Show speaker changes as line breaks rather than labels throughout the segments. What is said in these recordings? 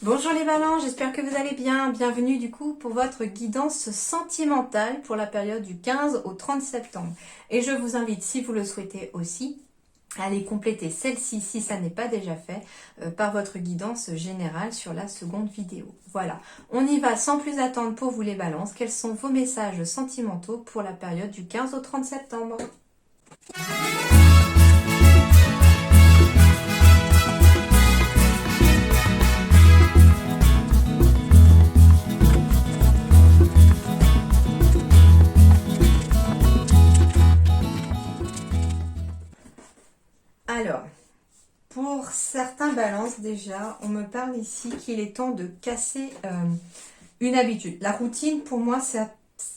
Bonjour les balances, j'espère que vous allez bien. Bienvenue du coup pour votre guidance sentimentale pour la période du 15 au 30 septembre. Et je vous invite, si vous le souhaitez aussi, à aller compléter celle-ci, si ça n'est pas déjà fait, par votre guidance générale sur la seconde vidéo. Voilà, on y va sans plus attendre pour vous les balances. Quels sont vos messages sentimentaux pour la période du 15 au 30 septembre ? Alors, pour certains balances déjà, on me parle ici qu'il est temps de casser une habitude. La routine, pour moi,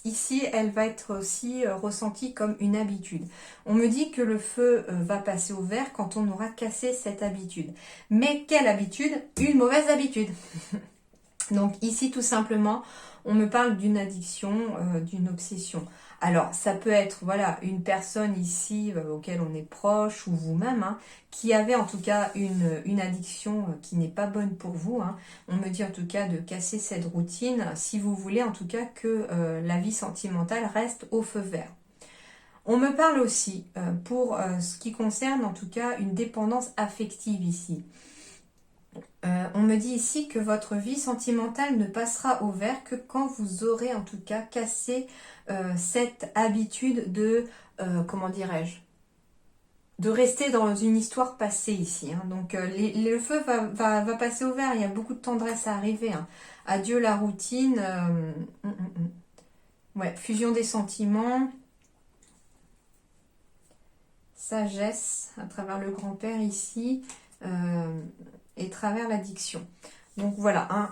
ici, elle va être aussi ressentie comme une habitude. On me dit que le feu va passer au vert quand on aura cassé cette habitude. Mais quelle habitude? Une mauvaise habitude. Donc ici, tout simplement, on me parle d'une addiction, d'une obsession. Alors, ça peut être, voilà, une personne ici auquel on est proche ou vous-même, hein, qui avait en tout cas une addiction qui n'est pas bonne pour vous. Hein. On me dit en tout cas de casser cette routine si vous voulez en tout cas que la vie sentimentale reste au feu vert. On me parle aussi pour ce qui concerne en tout cas une dépendance affective ici. On me dit ici que votre vie sentimentale ne passera au vert que quand vous aurez en tout cas cassé cette habitude de, comment dirais-je, de rester dans une histoire passée ici. Hein. Donc le feu va passer au vert, il y a beaucoup de tendresse à arriver. Hein. Adieu la routine. Ouais, fusion des sentiments. Sagesse à travers le grand-père ici. Et travers l'addiction. Donc voilà, hein,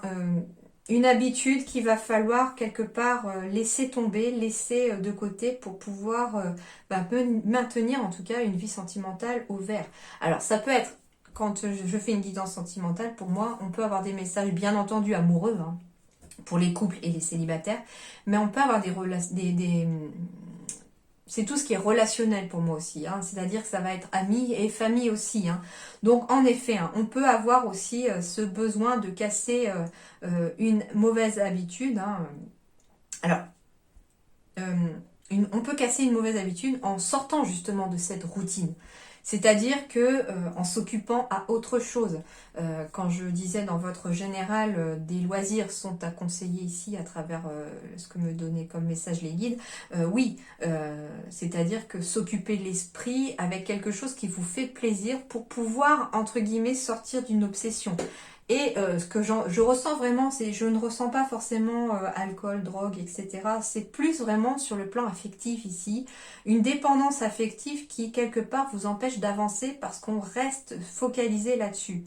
une habitude qu'il va falloir quelque part laisser tomber, laisser de côté pour pouvoir maintenir en tout cas une vie sentimentale au vert. Alors ça peut être, quand je fais une guidance sentimentale, pour moi, on peut avoir des messages bien entendu amoureux, hein, pour les couples et les célibataires, mais on peut avoir c'est tout ce qui est relationnel pour moi aussi, hein. C'est-à-dire que ça va être amis et famille aussi. Hein. Donc en effet, hein, on peut avoir aussi ce besoin de casser une mauvaise habitude. Hein. Alors, on peut casser une mauvaise habitude en sortant justement de cette routine. C'est-à-dire que en s'occupant à autre chose. Quand je disais dans votre général, des loisirs sont à conseiller ici à travers ce que me donnaient comme message les guides. Oui, c'est-à-dire que s'occuper de l'esprit avec quelque chose qui vous fait plaisir pour pouvoir, entre guillemets, sortir d'une obsession. Et ce que je ressens vraiment, c'est je ne ressens pas forcément alcool, drogue, etc. C'est plus vraiment sur le plan affectif ici, une dépendance affective qui quelque part vous empêche d'avancer parce qu'on reste focalisé là-dessus.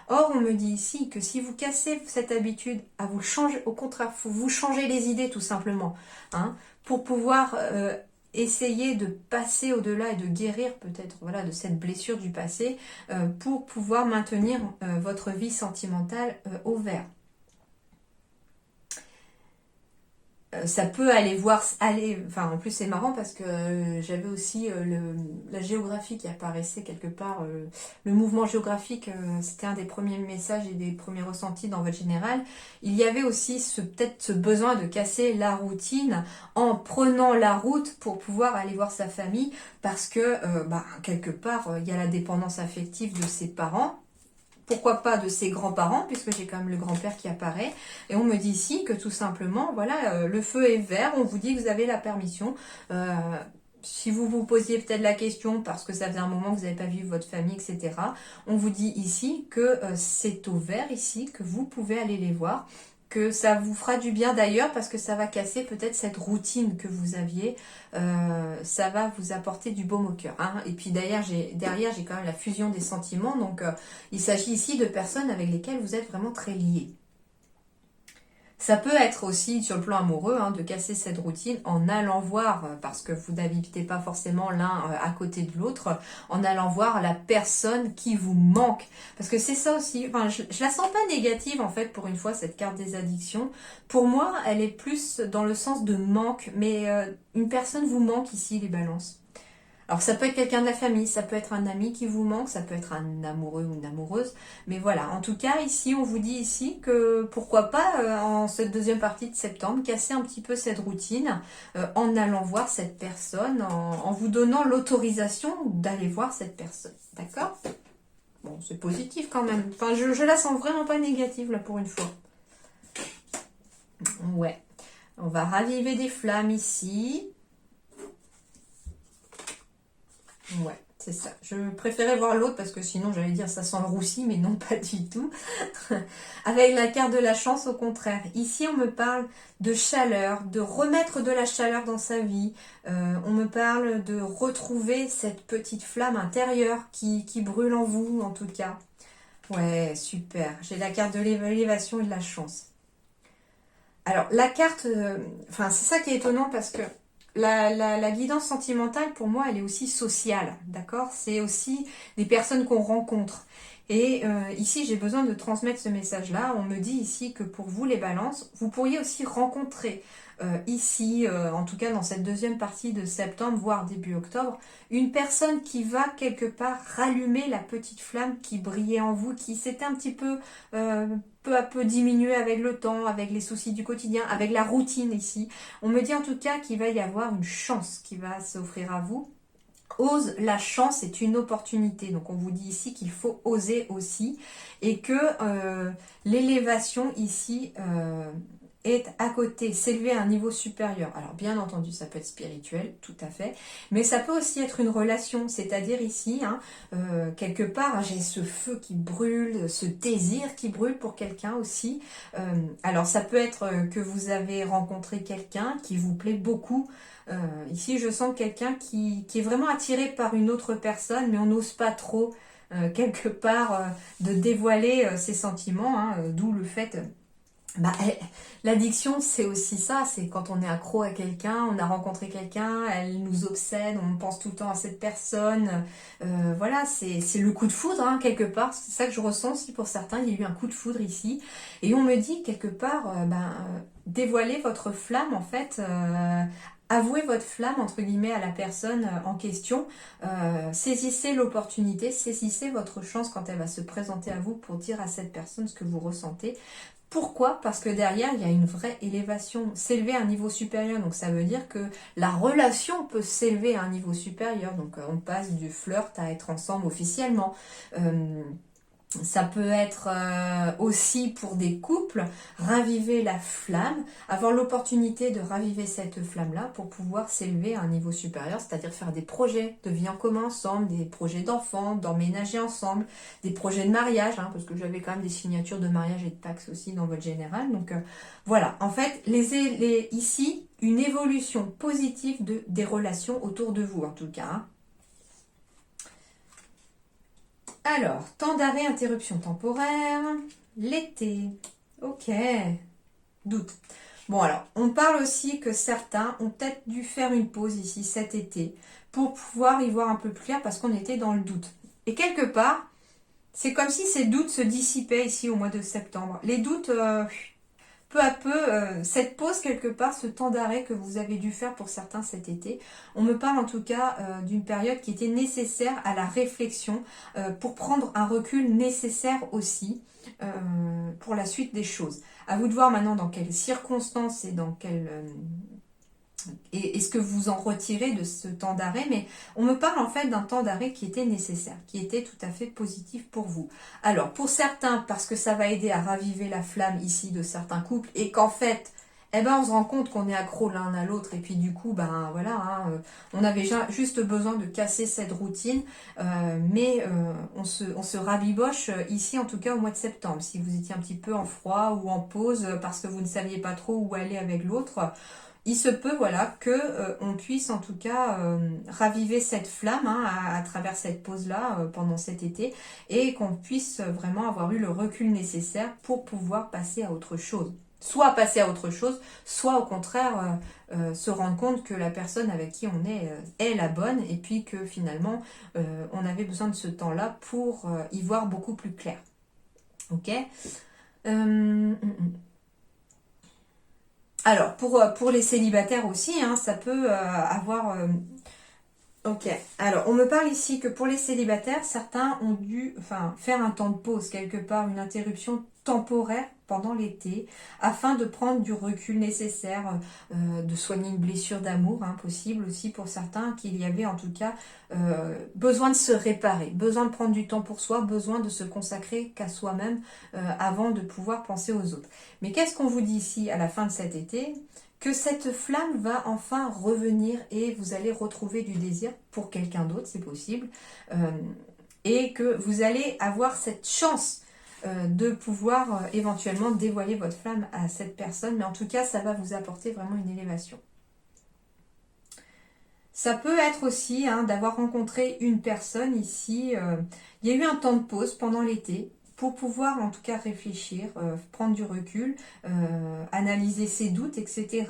Or, on me dit ici que si vous cassez cette habitude à vous changer, au contraire, vous changez les idées tout simplement, hein, pour pouvoir essayer de passer au-delà et de guérir peut-être voilà, de cette blessure du passé pour pouvoir maintenir votre vie sentimentale au vert. Ça peut enfin en plus c'est marrant parce que j'avais aussi la géographie qui apparaissait quelque part, le mouvement géographique, c'était un des premiers messages et des premiers ressentis dans votre général. Il y avait aussi peut-être ce besoin de casser la routine en prenant la route pour pouvoir aller voir sa famille parce que quelque part il y a la dépendance affective de ses parents. Pourquoi pas de ses grands-parents, puisque j'ai quand même le grand-père qui apparaît. Et on me dit ici que tout simplement, voilà, le feu est vert, on vous dit que vous avez la permission. Si vous vous posiez peut-être la question, parce que ça faisait un moment que vous n'avez pas vu votre famille, etc., on vous dit ici que c'est au vert ici, que vous pouvez aller les voir, que ça vous fera du bien d'ailleurs parce que ça va casser peut-être cette routine que vous aviez, ça va vous apporter du baume au cœur. Hein. Et puis derrière j'ai quand même la fusion des sentiments, donc il s'agit ici de personnes avec lesquelles vous êtes vraiment très liés. Ça peut être aussi sur le plan amoureux hein, de casser cette routine en allant voir, parce que vous n'habitez pas forcément l'un à côté de l'autre, en allant voir la personne qui vous manque. Parce que c'est ça aussi, enfin, je la sens pas négative en fait pour une fois cette carte des addictions. Pour moi, elle est plus dans le sens de manque, mais une personne vous manque ici les balances. Alors ça peut être quelqu'un de la famille, ça peut être un ami qui vous manque, ça peut être un amoureux ou une amoureuse. Mais voilà, en tout cas ici on vous dit ici que pourquoi pas en cette deuxième partie de septembre casser un petit peu cette routine en allant voir cette personne, en vous donnant l'autorisation d'aller voir cette personne. D'accord? Bon, c'est positif quand même. Enfin, je la sens vraiment pas négative là pour une fois. Ouais. On va raviver des flammes ici. Ouais, c'est ça. Je préférais voir l'autre parce que sinon j'allais dire ça sent le roussi, mais non, pas du tout. Avec la carte de la chance, au contraire. Ici, on me parle de chaleur, de remettre de la chaleur dans sa vie. On me parle de retrouver cette petite flamme intérieure qui brûle en vous, en tout cas. Ouais, super. J'ai la carte de l'élévation et de la chance. Alors, la carte, enfin, c'est ça qui est étonnant parce que la guidance sentimentale, pour moi, elle est aussi sociale, d'accord? C'est aussi des personnes qu'on rencontre. Et ici, j'ai besoin de transmettre ce message-là. On me dit ici que pour vous, les balances, vous pourriez aussi rencontrer ici, en tout cas dans cette deuxième partie de septembre, voire début octobre, une personne qui va quelque part rallumer la petite flamme qui brillait en vous, qui s'était un petit peu à peu diminué avec le temps, avec les soucis du quotidien, avec la routine ici. On me dit en tout cas qu'il va y avoir une chance qui va s'offrir à vous. Ose, la chance est une opportunité. Donc on vous dit ici qu'il faut oser aussi et que l'élévation ici est à côté, s'élever à un niveau supérieur. Alors bien entendu, ça peut être spirituel, tout à fait, mais ça peut aussi être une relation, c'est-à-dire ici, hein, quelque part, hein, j'ai ce feu qui brûle, ce désir qui brûle pour quelqu'un aussi. Alors ça peut être que vous avez rencontré quelqu'un qui vous plaît beaucoup. Ici, je sens quelqu'un qui est vraiment attiré par une autre personne, mais on n'ose pas trop, quelque part, de dévoiler ses sentiments, hein, d'où le fait bah, l'addiction, c'est aussi ça, c'est quand on est accro à quelqu'un, on a rencontré quelqu'un, elle nous obsède, on pense tout le temps à cette personne. Voilà, c'est le coup de foudre, hein, quelque part. C'est ça que je ressens aussi pour certains, il y a eu un coup de foudre ici. Et on me dit quelque part, dévoilez votre flamme, en fait. Avouez votre flamme, entre guillemets, à la personne en question. Saisissez l'opportunité, saisissez votre chance quand elle va se présenter à vous pour dire à cette personne ce que vous ressentez. Pourquoi? Parce que derrière, il y a une vraie élévation. S'élever à un niveau supérieur, donc ça veut dire que la relation peut s'élever à un niveau supérieur. Donc on passe du flirt à être ensemble officiellement. Ça peut être aussi pour des couples, raviver la flamme, avoir l'opportunité de raviver cette flamme-là pour pouvoir s'élever à un niveau supérieur, c'est-à-dire faire des projets de vie en commun ensemble, des projets d'enfants, d'emménager ensemble, des projets de mariage, hein, parce que j'avais quand même des signatures de mariage et de Pax aussi dans votre général. Donc voilà, en fait, ici, une évolution positive des relations autour de vous, en tout cas. Hein. Alors, temps d'arrêt, interruption temporaire, l'été, ok, doute. Bon alors, on parle aussi que certains ont peut-être dû faire une pause ici cet été pour pouvoir y voir un peu plus clair parce qu'on était dans le doute. Et quelque part, c'est comme si ces doutes se dissipaient ici au mois de septembre. Les doutes, peu à peu, cette pause quelque part, ce temps d'arrêt que vous avez dû faire pour certains cet été, on me parle en tout cas d'une période qui était nécessaire à la réflexion pour prendre un recul nécessaire aussi pour la suite des choses. À vous de voir maintenant dans quelles circonstances et dans quelles et ce que vous en retirez de ce temps d'arrêt, mais on me parle en fait d'un temps d'arrêt qui était nécessaire, qui était tout à fait positif pour vous. Alors, pour certains, parce que ça va aider à raviver la flamme ici de certains couples, et qu'en fait, eh ben, on se rend compte qu'on est accro l'un à l'autre, et puis du coup, ben voilà, hein, on avait juste besoin de casser cette routine, mais on se rabiboche ici, en tout cas au mois de septembre. Si vous étiez un petit peu en froid ou en pause parce que vous ne saviez pas trop où aller avec l'autre, il se peut voilà que on puisse en tout cas raviver cette flamme hein, à travers cette pause-là pendant cet été et qu'on puisse vraiment avoir eu le recul nécessaire pour pouvoir passer à autre chose. Soit passer à autre chose, soit au contraire se rendre compte que la personne avec qui on est la bonne et puis que finalement on avait besoin de ce temps-là pour y voir beaucoup plus clair. Ok. Alors, pour les célibataires aussi, hein, ça peut avoir Ok, alors on me parle ici que pour les célibataires, certains ont dû faire un temps de pause quelque part, une interruption temporaire pendant l'été, afin de prendre du recul nécessaire, de soigner une blessure d'amour, hein, possible aussi pour certains, qu'il y avait en tout cas besoin de se réparer, besoin de prendre du temps pour soi, besoin de se consacrer qu'à soi-même avant de pouvoir penser aux autres. Mais qu'est-ce qu'on vous dit ici à la fin de cet été ? Que cette flamme va enfin revenir et vous allez retrouver du désir pour quelqu'un d'autre, c'est possible, et que vous allez avoir cette chance de pouvoir éventuellement dévoiler votre flamme à cette personne, mais en tout cas, ça va vous apporter vraiment une élévation. Ça peut être aussi d'avoir rencontré une personne ici, il y a eu un temps de pause pendant l'été, pour pouvoir en tout cas réfléchir, prendre du recul, analyser ses doutes, etc.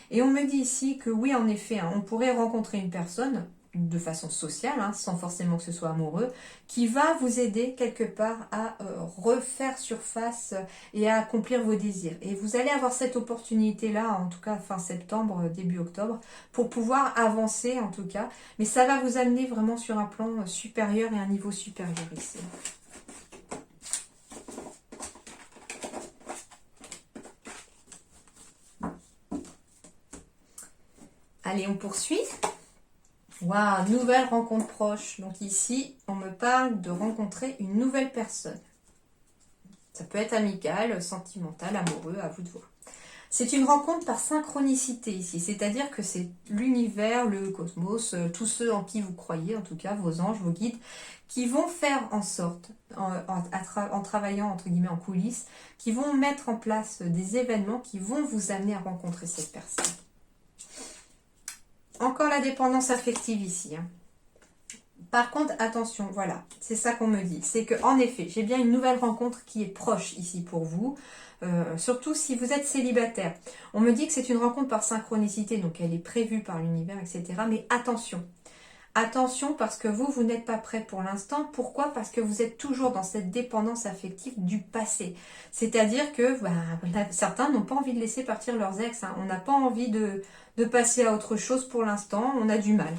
Et on me dit ici que oui, en effet, on pourrait rencontrer une personne de façon sociale, sans forcément que ce soit amoureux, qui va vous aider quelque part à refaire surface et à accomplir vos désirs. Et vous allez avoir cette opportunité-là, en tout cas fin septembre, début octobre, pour pouvoir avancer en tout cas. Mais ça va vous amener vraiment sur un plan supérieur et un niveau supérieur ici. Allez, on poursuit. Waouh, nouvelle rencontre proche. Donc ici, on me parle de rencontrer une nouvelle personne. Ça peut être amical, sentimental, amoureux, à vous de voir. C'est une rencontre par synchronicité ici, c'est-à-dire que c'est l'univers, le cosmos, tous ceux en qui vous croyez, en tout cas vos anges, vos guides, qui vont faire en sorte, en travaillant entre guillemets en coulisses, qui vont mettre en place des événements qui vont vous amener à rencontrer cette personne. Encore la dépendance affective ici. Par contre, attention, voilà, c'est ça qu'on me dit. C'est que, en effet, j'ai bien une nouvelle rencontre qui est proche ici pour vous. Surtout si vous êtes célibataire. On me dit que c'est une rencontre par synchronicité, donc elle est prévue par l'univers, etc. Mais attention. Attention parce que vous n'êtes pas prêt pour l'instant. Pourquoi ? Parce que vous êtes toujours dans cette dépendance affective du passé. C'est-à-dire que certains n'ont pas envie de laisser partir leurs ex. On n'a pas envie de passer à autre chose pour l'instant. On a du mal.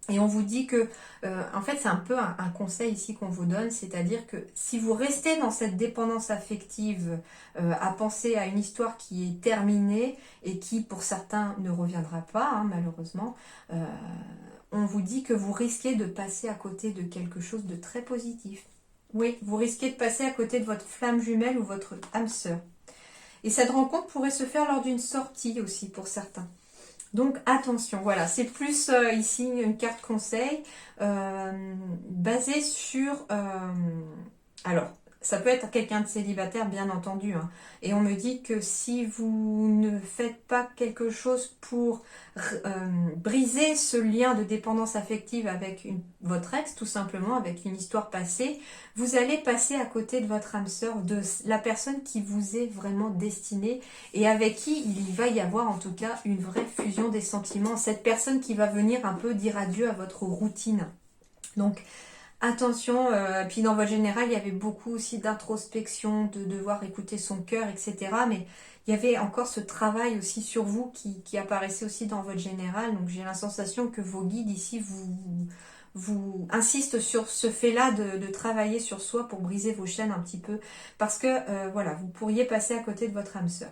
Et on vous dit que, en fait, c'est un peu un conseil ici qu'on vous donne, c'est-à-dire que si vous restez dans cette dépendance affective, à penser à une histoire qui est terminée et qui, pour certains, ne reviendra pas, malheureusement, on vous dit que vous risquez de passer à côté de quelque chose de très positif. Oui, vous risquez de passer à côté de votre flamme jumelle ou votre âme sœur. Et cette rencontre pourrait se faire lors d'une sortie aussi pour certains. Donc attention, voilà, c'est plus ici une carte conseil basée sur... alors, ça peut être quelqu'un de célibataire, bien entendu. Et on me dit que si vous ne faites pas quelque chose pour briser ce lien de dépendance affective avec votre ex, tout simplement, avec une histoire passée, vous allez passer à côté de votre âme sœur, de la personne qui vous est vraiment destinée et avec qui il va y avoir en tout cas une vraie fusion des sentiments. Cette personne qui va venir un peu dire adieu à votre routine. Donc, attention, puis dans votre général, il y avait beaucoup aussi d'introspection, de devoir écouter son cœur, etc. Mais il y avait encore ce travail aussi sur vous qui apparaissait aussi dans votre général. Donc j'ai la sensation que vos guides ici vous insistent sur ce fait-là de travailler sur soi pour briser vos chaînes un petit peu. Parce que, voilà, vous pourriez passer à côté de votre âme sœur.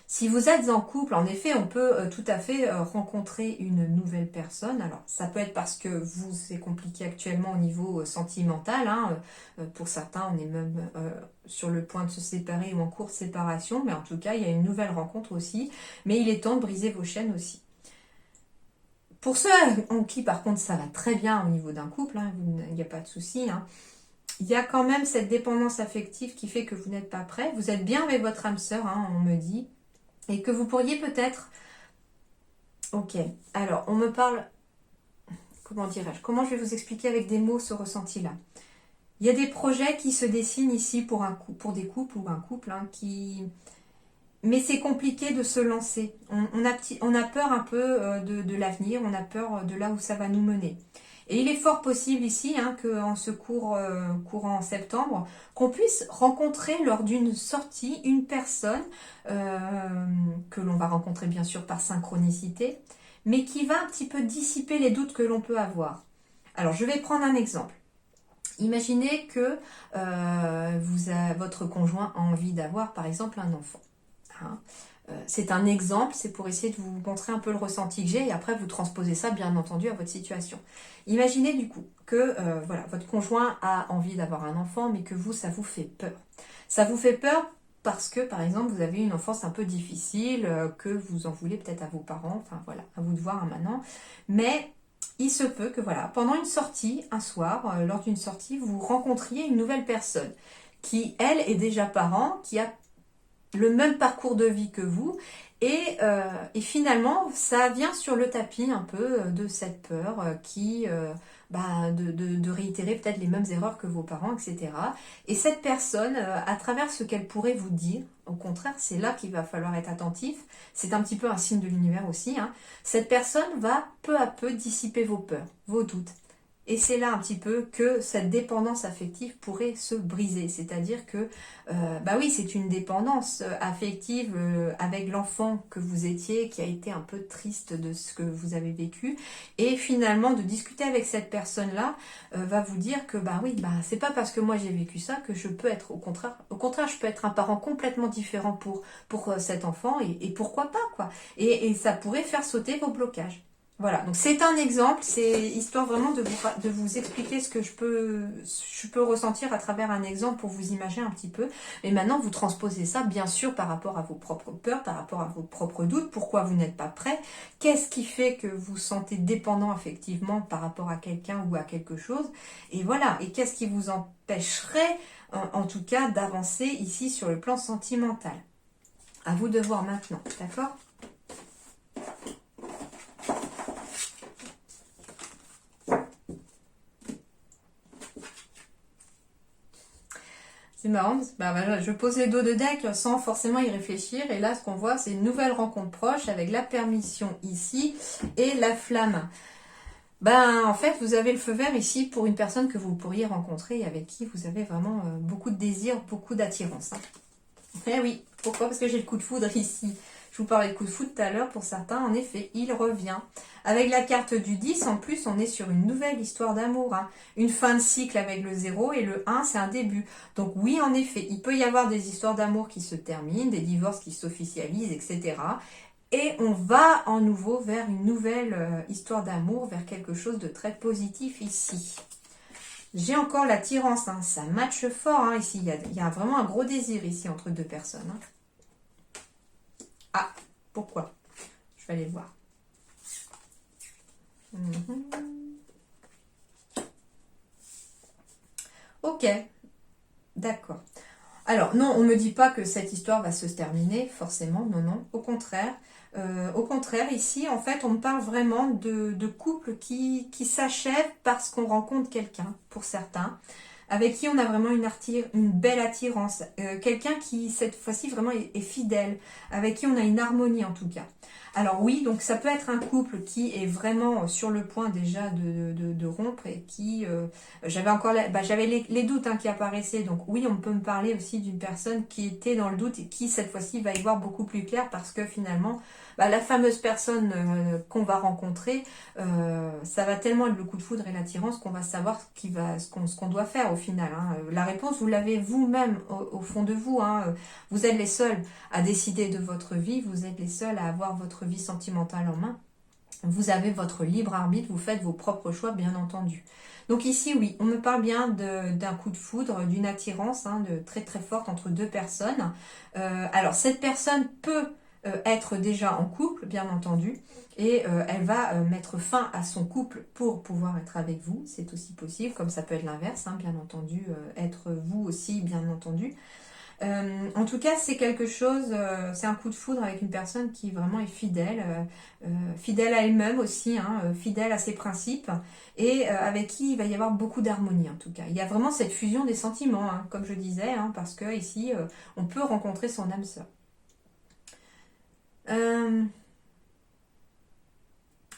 Si vous êtes en couple, en effet, on peut tout à fait rencontrer une nouvelle personne. Alors, ça peut être parce que c'est compliqué actuellement au niveau sentimental. Pour certains, on est même sur le point de se séparer ou en cours de séparation. Mais en tout cas, il y a une nouvelle rencontre aussi. Mais il est temps de briser vos chaînes aussi. Pour ceux en qui, par contre, ça va très bien au niveau d'un couple, il n'y a pas de souci. Il y a quand même cette dépendance affective qui fait que vous n'êtes pas prêt. Vous êtes bien avec votre âme sœur, on me dit. Et que vous pourriez peut-être... Ok, alors on me parle... Comment dirais-je ? Comment je vais vous expliquer avec des mots ce ressenti-là ? Il y a des projets qui se dessinent ici pour des couples ou un couple qui... Mais c'est compliqué de se lancer. On a peur un peu de l'avenir, on a peur de là où ça va nous mener. Et il est fort possible ici qu'en ce courant septembre, qu'on puisse rencontrer lors d'une sortie une personne que l'on va rencontrer bien sûr par synchronicité, mais qui va un petit peu dissiper les doutes que l'on peut avoir. Alors, je vais prendre un exemple. Imaginez que votre conjoint a envie d'avoir, par exemple, un enfant. Hein. C'est un exemple, c'est pour essayer de vous montrer un peu le ressenti que j'ai et après vous transposez ça, bien entendu, à votre situation. Imaginez du coup que voilà, votre conjoint a envie d'avoir un enfant, mais que vous, ça vous fait peur. Ça vous fait peur parce que, par exemple, vous avez une enfance un peu difficile, que vous en voulez peut-être à vos parents, enfin voilà, à vous de voir hein, maintenant. Mais il se peut que voilà, pendant une sortie, un soir, lors d'une sortie, vous rencontriez une nouvelle personne qui, elle, est déjà parent, qui a le même parcours de vie que vous et finalement ça vient sur le tapis un peu de cette peur de réitérer peut-être les mêmes erreurs que vos parents, etc. Et cette personne, à travers ce qu'elle pourrait vous dire, au contraire, c'est là qu'il va falloir être attentif, c'est un petit peu un signe de l'univers aussi, hein. Cette personne va peu à peu dissiper vos peurs, vos doutes. Et c'est là un petit peu que cette dépendance affective pourrait se briser. C'est-à-dire que, bah oui, c'est une dépendance affective avec l'enfant que vous étiez, qui a été un peu triste de ce que vous avez vécu. Et finalement, de discuter avec cette personne-là va vous dire que, bah oui, bah c'est pas parce que moi j'ai vécu ça que je peux être, au contraire, je peux être un parent complètement différent pour cet enfant et pourquoi pas, quoi. Et ça pourrait faire sauter vos blocages. Voilà, donc c'est un exemple, c'est histoire vraiment de vous expliquer ce que je peux ressentir à travers un exemple pour vous imaginer un petit peu. Mais maintenant, vous transposez ça, bien sûr, par rapport à vos propres peurs, par rapport à vos propres doutes, pourquoi vous n'êtes pas prêt, qu'est-ce qui fait que vous sentez dépendant affectivement par rapport à quelqu'un ou à quelque chose, et voilà, et qu'est-ce qui vous empêcherait, en tout cas, d'avancer ici sur le plan sentimental. À vous de voir maintenant, d'accord ? C'est marrant, je pose les dos de deck sans forcément y réfléchir. Et là, ce qu'on voit, c'est une nouvelle rencontre proche avec la permission ici et la flamme. En fait, vous avez le feu vert ici pour une personne que vous pourriez rencontrer et avec qui vous avez vraiment beaucoup de désir, beaucoup d'attirance. Hein. Eh oui, pourquoi? Parce que j'ai le coup de foudre ici. Je vous parlais de coup de foudre tout à l'heure pour certains. En effet, il revient. Avec la carte du 10, en plus, on est sur une nouvelle histoire d'amour. Hein. Une fin de cycle avec le 0 et le 1, c'est un début. Donc oui, en effet, il peut y avoir des histoires d'amour qui se terminent, des divorces qui s'officialisent, etc. Et on va en nouveau vers une nouvelle histoire d'amour, vers quelque chose de très positif ici. J'ai encore l'attirance, hein. Ça matche fort hein, ici. Il y a vraiment un gros désir ici entre deux personnes. Hein. Ah, pourquoi? Je vais aller voir. Ok, d'accord. Alors, non, on ne me dit pas que cette histoire va se terminer, forcément, non, non. Au contraire, ici, en fait, on me parle vraiment de couples qui s'achèvent parce qu'on rencontre quelqu'un, pour certains, avec qui on a vraiment une belle attirance. Quelqu'un qui, cette fois-ci, vraiment est fidèle, avec qui on a une harmonie, en tout cas. Alors oui, donc ça peut être un couple qui est vraiment sur le point déjà de rompre et qui... j'avais encore j'avais les doutes hein, qui apparaissaient. Donc oui, on peut me parler aussi d'une personne qui était dans le doute et qui, cette fois-ci, va y voir beaucoup plus clair parce que finalement, la fameuse personne qu'on va rencontrer, ça va tellement être le coup de foudre et l'attirance qu'on va savoir ce qu'on doit faire au final. Hein. La réponse, vous l'avez vous-même au fond de vous. Hein. Vous êtes les seuls à décider de votre vie, vous êtes les seuls à avoir votre vie sentimentale en main. Vous avez votre libre arbitre, vous faites vos propres choix, bien entendu. Donc ici, oui, on me parle bien d'un coup de foudre, d'une attirance hein, de très très forte entre deux personnes. Alors, cette personne peut être déjà en couple, bien entendu, et elle va mettre fin à son couple pour pouvoir être avec vous. C'est aussi possible, comme ça peut être l'inverse, hein, bien entendu, être vous aussi, bien entendu. En tout cas, c'est quelque chose, c'est un coup de foudre avec une personne qui vraiment est fidèle, fidèle à elle-même aussi, hein, fidèle à ses principes, et avec qui il va y avoir beaucoup d'harmonie en tout cas. Il y a vraiment cette fusion des sentiments, hein, comme je disais, hein, parce que ici, on peut rencontrer son âme sœur.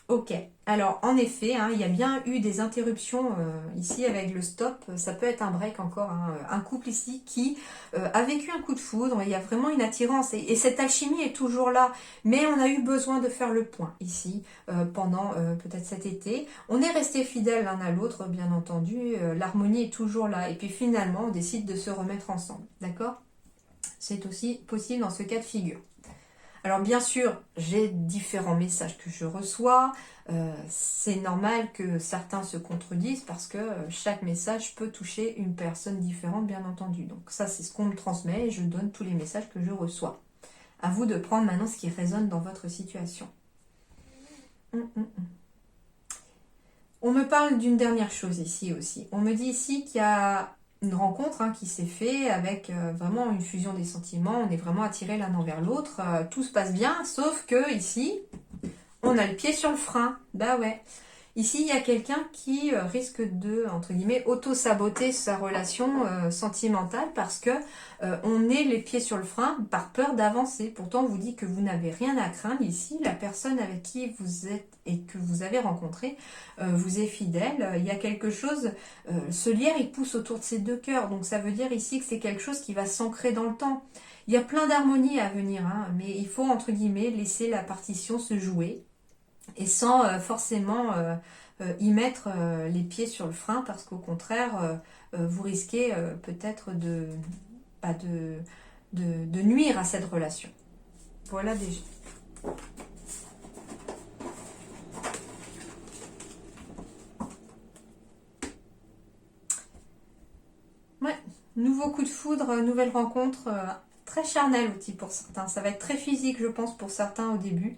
Ok, alors en effet, hein, il y a bien eu des interruptions ici avec le stop, ça peut être un break encore, hein, un couple ici qui a vécu un coup de foudre, il y a vraiment une attirance et cette alchimie est toujours là, mais on a eu besoin de faire le point ici pendant peut-être cet été. On est resté fidèles l'un à l'autre, bien entendu, l'harmonie est toujours là et puis finalement on décide de se remettre ensemble, d'accord? C'est aussi possible dans ce cas de figure. Alors bien sûr, j'ai différents messages que je reçois. C'est normal que certains se contredisent parce que chaque message peut toucher une personne différente, bien entendu. Donc ça, c'est ce qu'on me transmet et je donne tous les messages que je reçois. À vous de prendre maintenant ce qui résonne dans votre situation. On me parle d'une dernière chose ici aussi. On me dit ici qu'il y a une rencontre qui s'est faite avec vraiment une fusion des sentiments. On est vraiment attirés l'un envers l'autre. Tout se passe bien, sauf que ici, on a le pied sur le frein. Bah ouais. Ici, il y a quelqu'un qui risque de, entre guillemets, auto-saboter sa relation sentimentale parce que on est les pieds sur le frein par peur d'avancer. Pourtant, on vous dit que vous n'avez rien à craindre ici. La personne avec qui vous êtes et que vous avez rencontré vous est fidèle. Il y a quelque chose, ce lierre, il pousse autour de ces deux cœurs. Donc, ça veut dire ici que c'est quelque chose qui va s'ancrer dans le temps. Il y a plein d'harmonies à venir, hein, mais il faut, entre guillemets, laisser la partition se jouer et sans forcément y mettre les pieds sur le frein parce qu'au contraire, vous risquez peut-être bah, de nuire à cette relation. Voilà déjà. Ouais, nouveau coup de foudre, nouvelle rencontre, très charnelle aussi pour certains. Ça va être très physique, je pense, pour certains au début.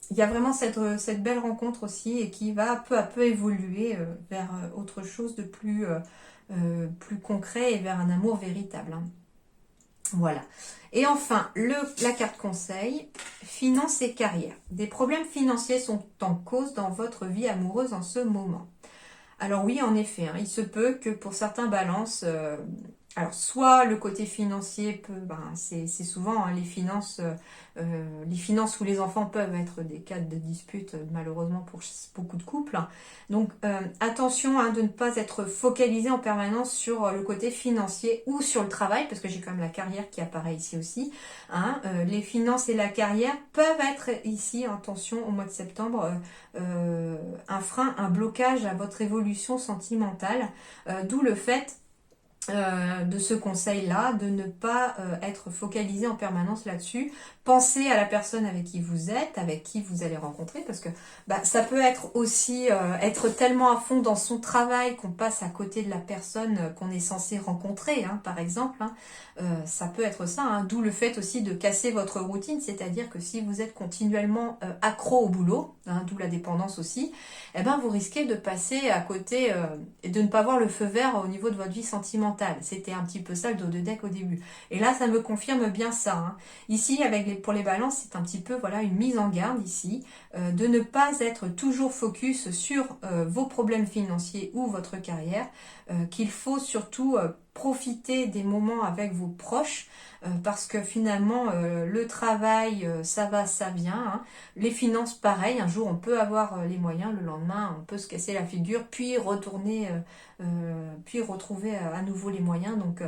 Il y a vraiment cette belle rencontre aussi et qui va peu à peu évoluer vers autre chose de plus concret et vers un amour véritable, hein. Voilà. Et enfin, la carte conseil, finances et carrière. Des problèmes financiers sont en cause dans votre vie amoureuse en ce moment. Alors oui, en effet, hein, il se peut que pour certains balances, alors soit le côté financier peut, c'est souvent hein, les finances ou les enfants peuvent être des cas de dispute malheureusement pour beaucoup de couples. Donc attention de ne pas être focalisé en permanence sur le côté financier ou sur le travail, parce que j'ai quand même la carrière qui apparaît ici aussi. Hein. Les finances et la carrière peuvent être ici, attention, au mois de septembre, un frein, un blocage à votre évolution sentimentale, d'où le fait de ce conseil-là, de ne pas être focalisé en permanence là-dessus. Pensez à la personne avec qui vous êtes, avec qui vous allez rencontrer, parce que ça peut être aussi être tellement à fond dans son travail qu'on passe à côté de la personne qu'on est censé rencontrer, hein, par exemple. Hein. Ça peut être ça, hein, d'où le fait aussi de casser votre routine, c'est-à-dire que si vous êtes continuellement accro au boulot, hein, d'où la dépendance aussi, eh ben vous risquez de passer à côté et de ne pas voir le feu vert au niveau de votre vie sentimentale. C'était un petit peu ça le dos de deck au début. Et là, ça me confirme bien ça. Hein. Ici, pour les balances, c'est un petit peu voilà une mise en garde ici, de ne pas être toujours focus sur vos problèmes financiers ou votre carrière, qu'il faut surtout profiter des moments avec vos proches, parce que finalement, le travail, ça va, ça vient. Hein. Les finances, pareil, un jour on peut avoir les moyens, le lendemain on peut se casser la figure, puis retourner, puis retrouver à nouveau les moyens. Donc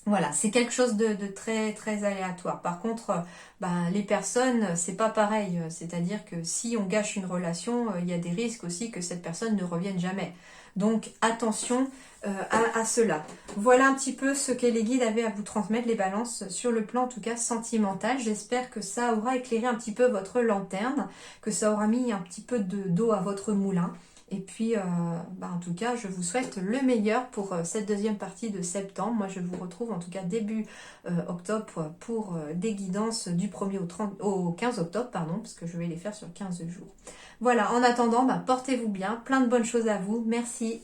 voilà, c'est quelque chose de très très aléatoire. Par contre, les personnes, c'est pas pareil. C'est-à-dire que si on gâche une relation, il y a des risques aussi que cette personne ne revienne jamais. Donc attention à cela. Voilà un petit peu ce que les guides avaient à vous transmettre, les balances, sur le plan en tout cas sentimental. J'espère que ça aura éclairé un petit peu votre lanterne, que ça aura mis un petit peu d'eau à votre moulin. Et puis, en tout cas, je vous souhaite le meilleur pour cette deuxième partie de septembre. Moi, je vous retrouve en tout cas début octobre pour des guidances du 1er au 15 octobre, pardon, parce que je vais les faire sur 15 jours. Voilà, en attendant, portez-vous bien, plein de bonnes choses à vous. Merci.